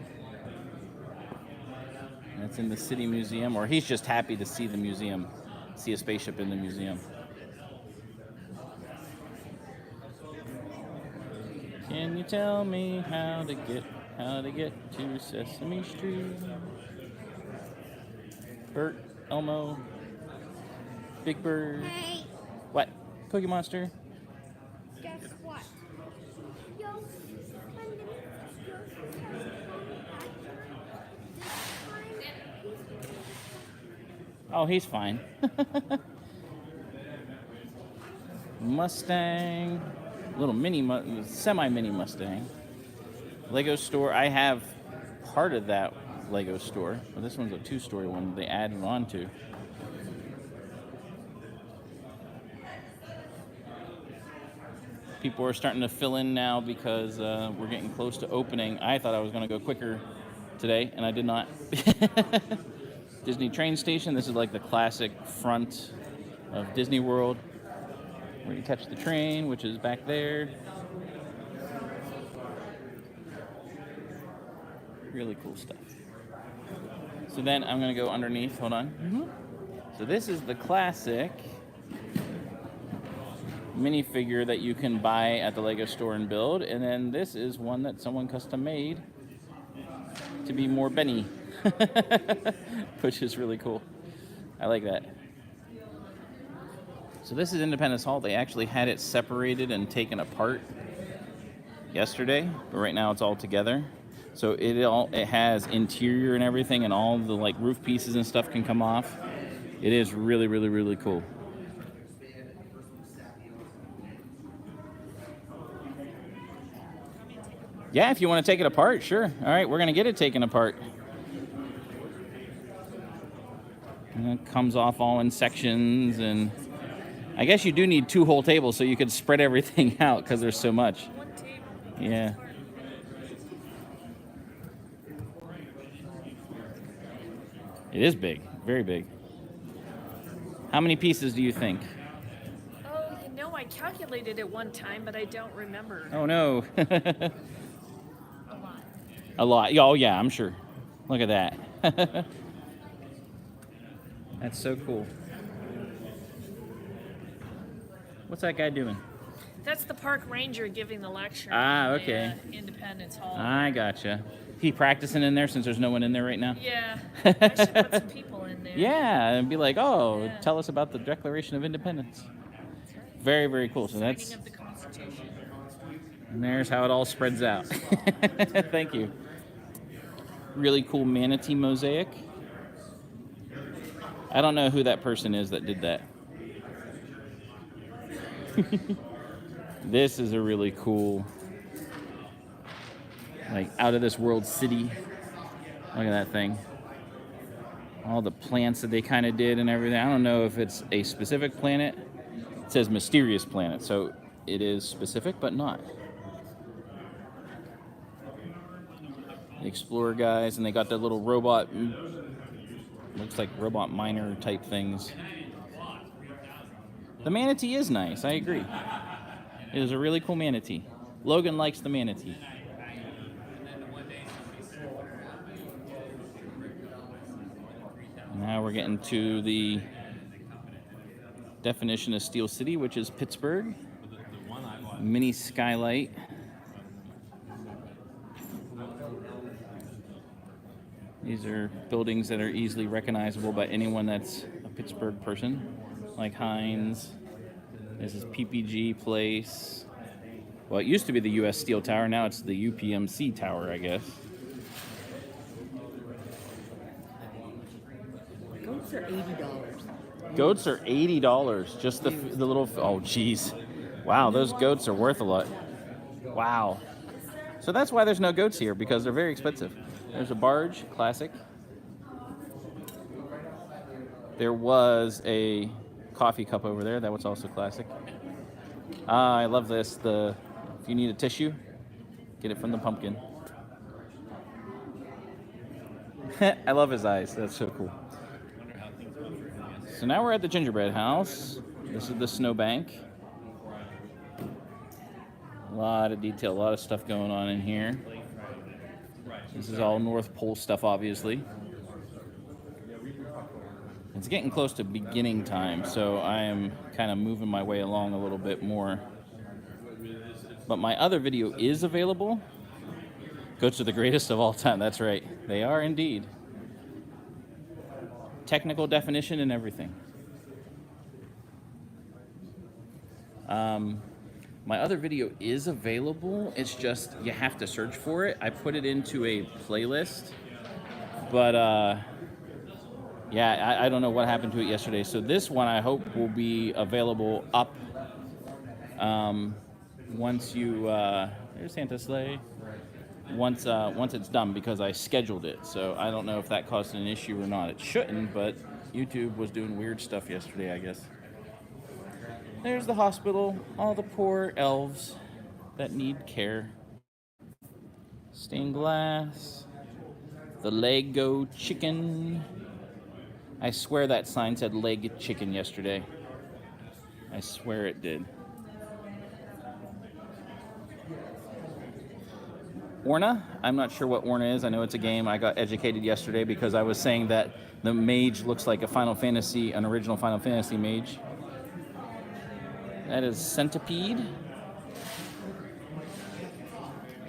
That's in the City Museum, or he's just happy to see the museum, see a spaceship in the museum. Can you tell me how to get to Sesame Street? Bert, Elmo, Big Bird. Hey, What? Cookie Monster? guess what? Yo, my name is Oh, he's fine. Mustang, little semi-mini Mustang. Lego store. I have part of that Lego store, but this one's a 2-story one they added on to. People are starting to fill in now because we're getting close to opening. I thought I was going to go quicker today, and I did not. Disney train station. This is like the classic front of Disney World, where you catch the train, which is back there. Really cool stuff. So then I'm going to go underneath. Hold on. So this is the classic minifigure that you can buy at the Lego store and build. And then this is one that someone custom made to be more Benny, which is really cool. I like that. So this is Independence Hall. They actually had it separated and taken apart yesterday, but right now it's all together. So it has interior and everything, and all the like roof pieces and stuff can come off. It is really, really, really cool. Yeah, if you want to take it apart, sure. All right, we're going to get it taken apart. And it comes off all in sections, and I guess you do need 2 whole tables so you could spread everything out because there's so much. One table. Yeah. It is big, very big. How many pieces do you think? Oh, you know, I calculated it one time, but I don't remember. Oh no. A lot. A lot. Oh yeah, I'm sure. Look at that. That's so cool. What's that guy doing? That's the park ranger giving the lecture. Ah, in the, okay. Independence Hall. I gotcha. He practicing in there since there's no one in there right now? Yeah. I should put some people in there. Yeah, and be like, oh, Yeah. tell us about the Declaration of Independence. Very, very cool. So Signing that's, of the Constitution. and there's how it all spreads out. Thank you. Really cool manatee mosaic. I don't know who that person is that did that. This is a really cool, like, out of this world city. Look at that thing. All the plants that they kind of did and everything. I don't know if it's a specific planet. It says mysterious planet, so it is specific, but not. The explorer guys, and they got their little robot, looks like robot miner type things. The manatee is nice, I agree. It is a really cool manatee. Logan likes the manatee. Now we're getting to the definition of Steel City, which is Pittsburgh. Mini skylight. These are buildings that are easily recognizable by anyone that's a Pittsburgh person, like Heinz. This is PPG Place. Well, it used to be the U.S. Steel Tower. Now it's the UPMC Tower, I guess. Goats are $80. Goats are $80. Just the little. Oh, geez. Wow, those goats are worth a lot. Wow. So that's why there's no goats here, because they're very expensive. There's a barge, classic. There was a coffee cup over there. That was also classic. I love this. If you need a tissue, get it from the pumpkin. I love his eyes. That's so cool. So now we're at the gingerbread house. This is the snowbank. A lot of detail, a lot of stuff going on in here. This is all North Pole stuff, obviously. It's getting close to beginning time, so I am kind of moving my way along a little bit more. But my other video is available. Goes to the greatest of all time. That's right. They are indeed. Technical definition and everything. My other video is available. It's just you have to search for it. I put it into a playlist, but yeah, I don't know what happened to it yesterday. So this one I hope will be available up once you there's Santa Sleigh. Once it's done, because I scheduled it. So I don't know if that caused an issue or not. It shouldn't, but YouTube was doing weird stuff yesterday, I guess. There's the hospital, all the poor elves that need care. Stained glass, the Lego chicken. I swear that sign said leg chicken yesterday. I swear it did. Orna, I'm not sure what Orna is. I know it's a game. I got educated yesterday because I was saying that the mage looks like an original Final Fantasy mage. That is Centipede.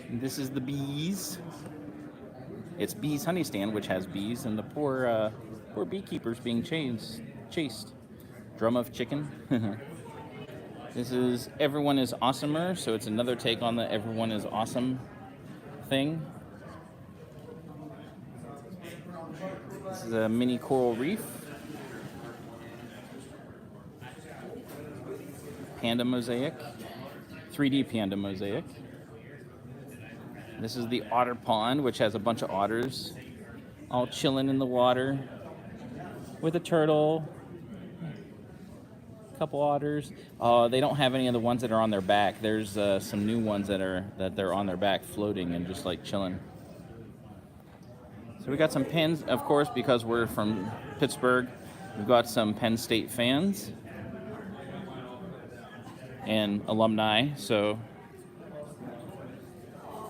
And this is the bees. It's Bees Honey Stand, which has bees, and the poor beekeepers being chased. Drum of chicken. This is Everyone is Awesomer, so it's another take on the Everyone is Awesome thing. This is a mini coral reef. Panda mosaic. 3D panda mosaic. This is the otter pond, which has a bunch of otters all chilling in the water with a turtle. Couple otters. They don't have any of the ones that are on their back. There's some new ones that they're on their back floating and just like chilling. So we got some pins, of course, because we're from Pittsburgh. We've got some Penn State fans and alumni, so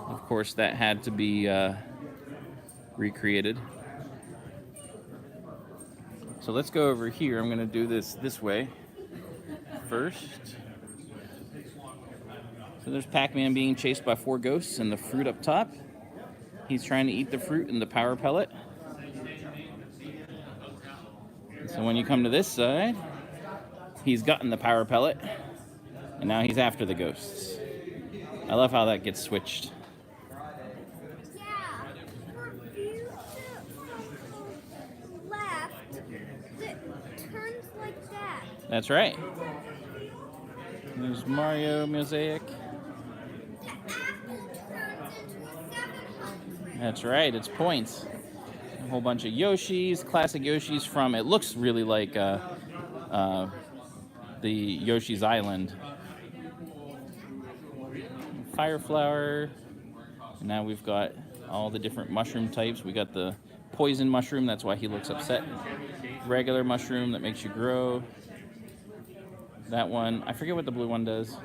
of course that had to be recreated. So let's go over here. I'm going to do this way first. So there's Pac-Man being chased by 4 ghosts and the fruit up top. He's trying to eat the fruit and the power pellet. So when you come to this side, he's gotten the power pellet, and now he's after the ghosts. I love how that gets switched. Yeah, for view to left, that turns like that. That's right. There's Mario mosaic. The apple turns into a 700. That's right, it's points. A whole bunch of Yoshis, classic Yoshis from, it looks really like the Yoshi's Island. Fire flower. And now we've got all the different mushroom types. We got the poison mushroom, that's why he looks upset. Regular mushroom that makes you grow. That one, I forget what the blue one does.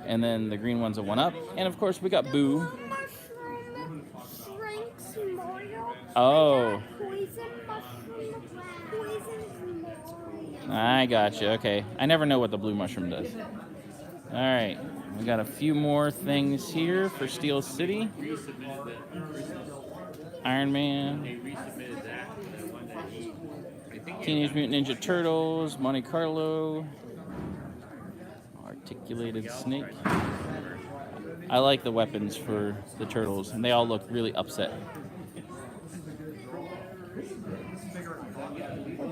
And then the green one's a 1-up. And of course we got Boo. Mushroom shrinks Mario. Oh. Poison mushroom poisons Mario. I gotcha, okay. I never know what the blue mushroom does. Alright, we got a few more things here for Steel City. Iron Man. Teenage Mutant Ninja Turtles, Monte Carlo. Articulated Snake. I like the weapons for the turtles, and they all look really upset.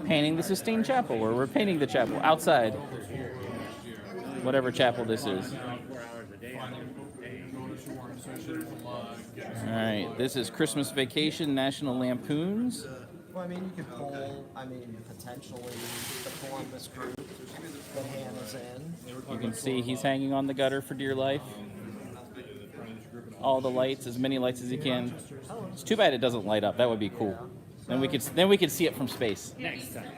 Painting the Sistine Chapel, where we're painting the chapel outside. Whatever chapel this is. Alright, this is Christmas Vacation, National Lampoons. Well, I mean, you could pull, potentially the pull on this group that Hannah's in. You can see he's hanging on the gutter for dear life. All the lights, as many lights as he can. It's too bad it doesn't light up. That would be cool. Then we could see it from space. Next time.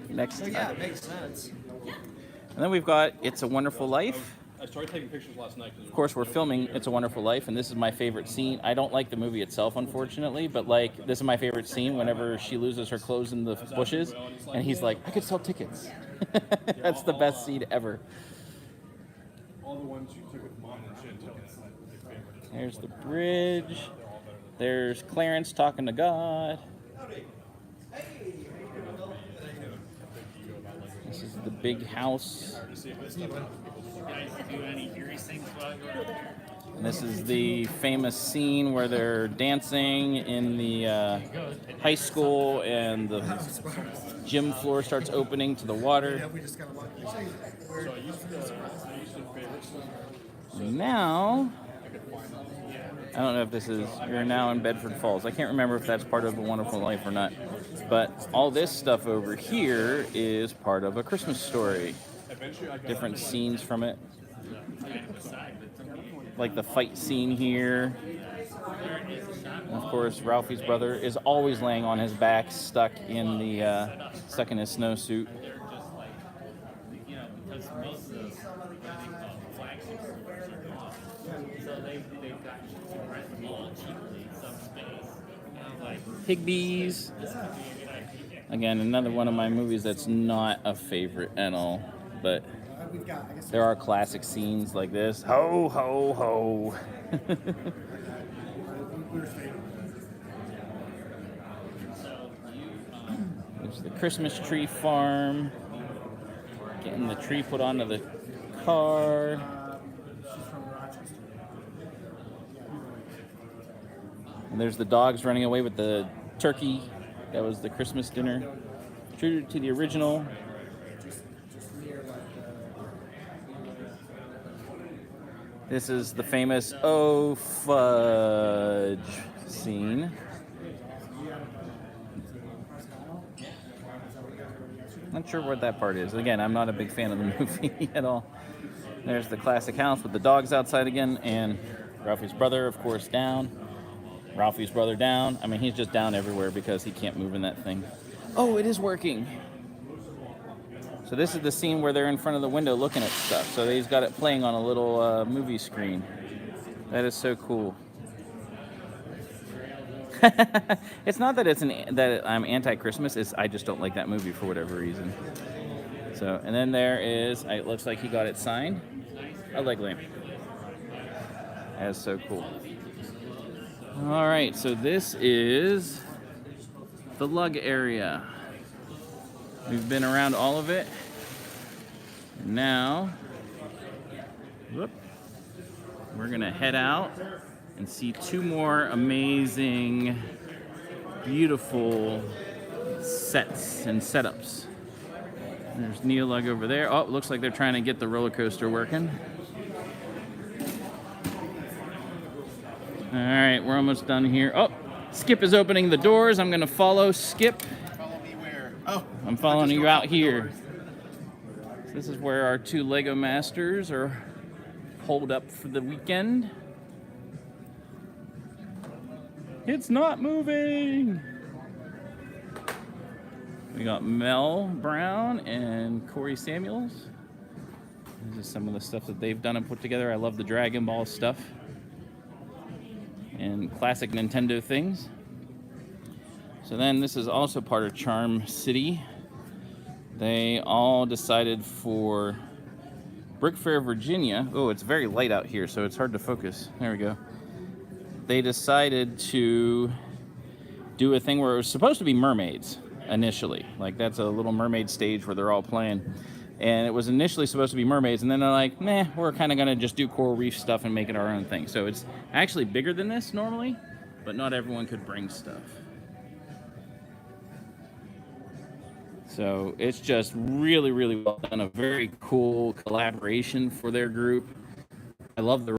Next So time. yeah, it makes sense. And then we've got It's a Wonderful Life. I started taking pictures last night. Of course, we're filming It's a Wonderful Life, and this is my favorite scene. I don't like the movie itself, unfortunately, but like this is my favorite scene whenever she loses her clothes in the bushes, and he's like, I could sell tickets. That's the best scene ever. All the ones you took with mom and she had tickets. There's the bridge. There's Clarence talking to God. This is the big house. And this is the famous scene where they're dancing in the high school and the gym floor starts opening to the water. Now, I don't know if this is, you're now in Bedford Falls. I can't remember if that's part of A Wonderful Life or not. But all this stuff over here is part of A Christmas Story. Different scenes from it. Like the fight scene here. And of course, Ralphie's brother is always laying on his back, stuck in his snowsuit. Higbees. Again, another one of my movies that's not a favorite at all, but there are classic scenes like this. Ho, ho, ho. There's the Christmas tree farm. Getting the tree put onto the car. And there's the dogs running away with the turkey. That was the Christmas dinner. True to the original. This is the famous "Oh Fudge" scene. Not sure what that part is. Again, I'm not a big fan of the movie at all. There's the classic house with the dogs outside again, and Ralphie's brother, of course, down. Ralphie's brother down. I mean, he's just down everywhere because he can't move in that thing. Oh, it is working. So this is the scene where they're in front of the window looking at stuff. So he's got it playing on a little movie screen. That is so cool. It's not that that I'm anti-Christmas. It's I just don't like that movie for whatever reason. So, and then there is. It looks like he got it signed. A leg lamp. That is so cool. All right, so this is the LUG area. We've been around all of it. And now, we're gonna head out and see two more amazing, beautiful sets and setups. There's NEOLUG over there. Oh, it looks like they're trying to get the roller coaster working. All right, we're almost done here. Oh, Skip is opening the doors. I'm gonna follow Skip. Follow me where? Oh, I'm following you out here. This is where our two Lego Masters are holed up for the weekend. It's not moving. We got Mel Brown and Corey Samuels. This is some of the stuff that they've done and put together. I love the Dragon Ball stuff and classic Nintendo things. So then this is also part of Charm City. They all decided for Brick Fair, Virginia. Oh, it's very light out here, so it's hard to focus. There we go. They decided to do a thing where it was supposed to be mermaids initially. Like that's a little mermaid stage where they're all playing. And it was initially supposed to be mermaids, and then they're like, nah, we're kind of going to just do coral reef stuff and make it our own thing. So it's actually bigger than this normally, but not everyone could bring stuff. So it's just really, really well done. A very cool collaboration for their group. I love the...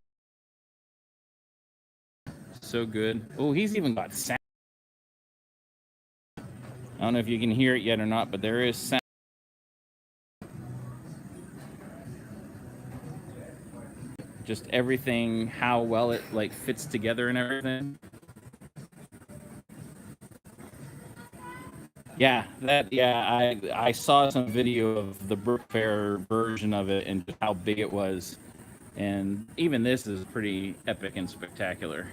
So good. Oh, he's even got sound. don't know if you can hear it yet or not, but there is sound. Just everything, how well it like fits together and everything. Yeah, I saw some video of the Brook Fair version of it and just how big it was. And even this is pretty epic and spectacular.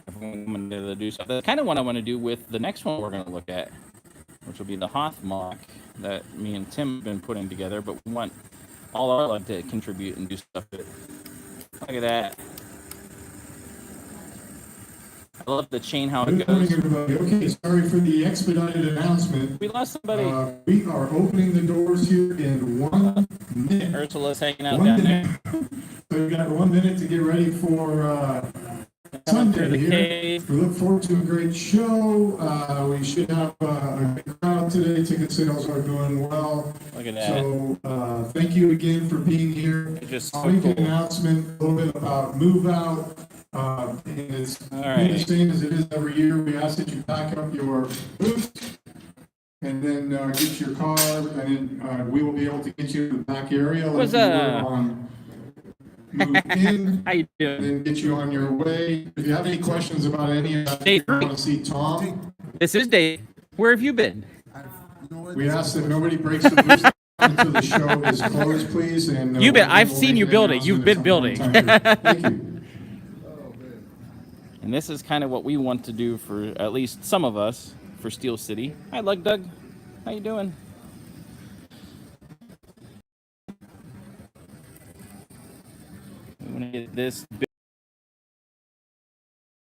I'm going to do something. That's kind of what I want to do with the next one we're going to look at, which will be the Hoth mock that me and Tim have been putting together, but we want all our LUG to contribute and do stuff with it. Look at that. I love the chain, how it Good morning, goes. everybody. Okay, sorry for the expedited announcement. We lost somebody. We are opening the doors here in 1 minute. Ursula's hanging out 1 down minute. there. So we've got 1 minute to get ready for Coming through Sunday the here. cave. We look forward to a great show. We should have a great crowd today. Ticket sales are doing well. Look at that. So thank you again for being here. It's just I'll so make cool. an announcement a little bit about move out. And it's All been the right. same as it is every year. We ask that you pack up your booth and then get your car, and then we will be able to get you to the back area. What's like you were up? on move in, How you doing? and then get you on your way. If you have any questions about any of that, Day you three. want to see Tom, This is Dave. Where have you been? we ask that nobody breaks the booth until the show is closed, please. And You've been. I've we'll seen make you an build it. You've been announcement building. at some point in time, too. Thank you. And this is kind of what we want to do for at least some of us for Steel City. Hi, Lug Doug. How you doing? We want to get this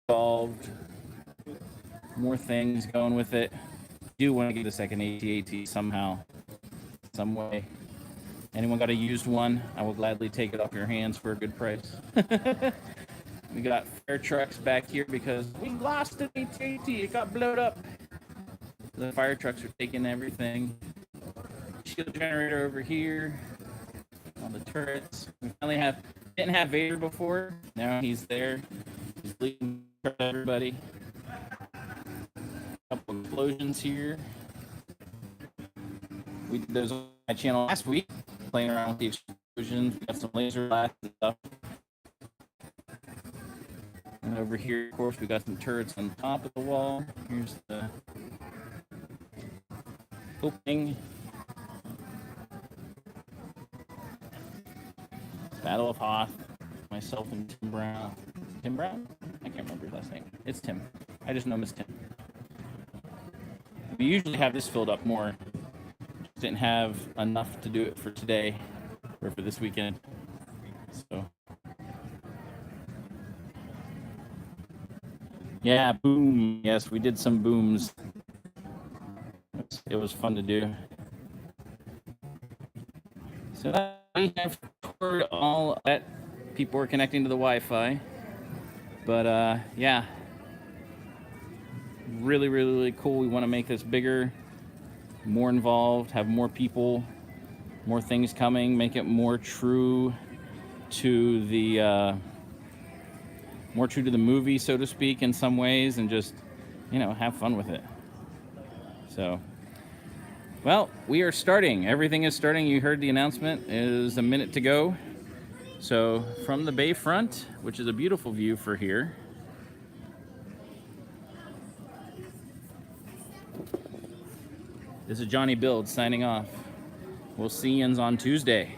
involved. More things going with it. Do want to get a second AT-AT somehow, some way. Anyone got a used one? I will gladly take it off your hands for a good price. We got fire trucks back here because we lost an AT-AT. It got blowed up. The fire trucks are taking everything. Shield generator over here. All the turrets. We finally didn't have Vader before. Now he's there. He's leading everybody. Couple explosions here. We did those on my channel last week, playing around with the explosions. We got some laser blasts and stuff. And over here, of course, we got some turrets on top of the wall. Here's the opening. Battle of Hoth. Myself and Tim Brown. Tim Brown? I can't remember his last name. It's Tim. I just know him as Tim. We usually have this filled up more. Just didn't have enough to do it for today or for this weekend. So. Yeah, boom. Yes, we did some booms. It was fun to do. So we have toured all that. People were connecting to the Wi-Fi. But yeah. Really, really, really cool. We want to make this bigger, more involved, have more people, more things coming, make it more true to the movie, so to speak, in some ways, and just, have fun with it. So, well, we are starting. Everything is starting. You heard the announcement. It is a minute to go. So, from the bay front, which is a beautiful view for here. This is Johnny Build signing off. We'll see yous on Tuesday.